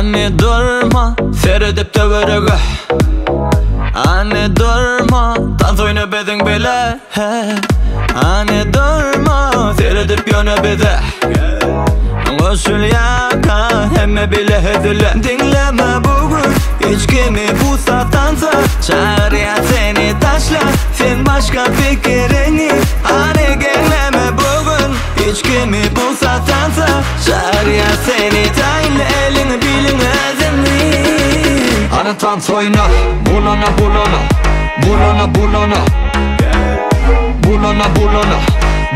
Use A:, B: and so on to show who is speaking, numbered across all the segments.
A: Anne durma, seyredip de verege. Anne durma, dans oyna bedin bile. Anne durma, seyredip yöne bede. Gosül yakar, hemme bile hedile. Dinleme bugün, hiç kimi bu satansa. Çağır ya seni taşlar, sen başka fikrini. Anne geleme bugün, hiç kimi bu satansa. Çağır ya seni tayin, elini bilin ezini. Anne dans oyna, bulana bulana. Bulana bulana. Bulana bulana.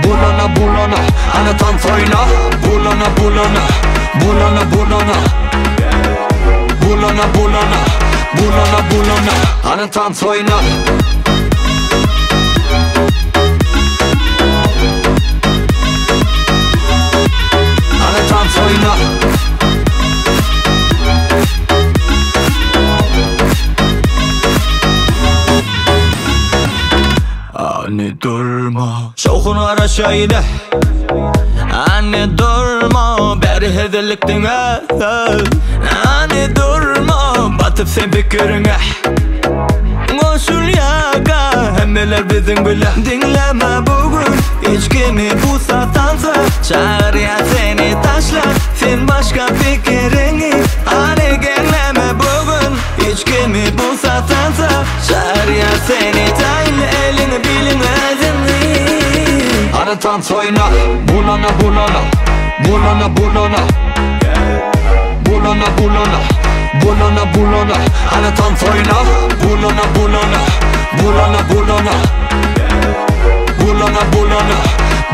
A: Bulana bulana. Anne dans oyna, bulana bulana. Bulana bulana. Bulana bulana. Bulana bulana. Anne dans oyna. Anne dans oyna. Anne durma, şokunu araşaydı. Anne durma, beri hediliktin. Anne durma, batıp sen fikirine. Gosül yaka, hemmeler bizim bile. Dinleme bugün, hiç kimi bu satansa. Çağır ya seni taşlar, sen başka fikrini. Anne geleme bugün, hiç kimi bu satansa. Çağır ya seni tayin, elini bilin ezini. Anne dans oyna, bulana bulana. Bulana bulana. Bulana bulana. Bulana bulana. Anne dans oyna, bulana bulana. Bulana bulana. Bulana bulana.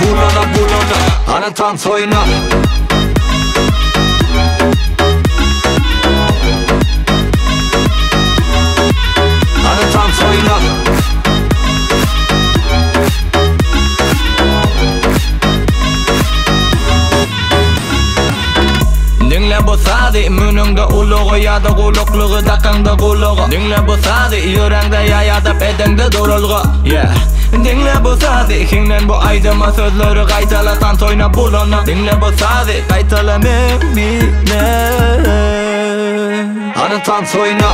A: Bulana bulana. Anne dans oyna. Anne dans oyna. Dinle bu sadi, mününde uluğu ya da kulukluğu, takında kuluğu. Dinle bu sadi, yüreğinde ya da bedende durulğu. Dinle bu sadi, kimden bu aydıma sözleri kaytala, dans oyna bulana. Dinle bu sadi, kaytala memine. Anne dans oyna.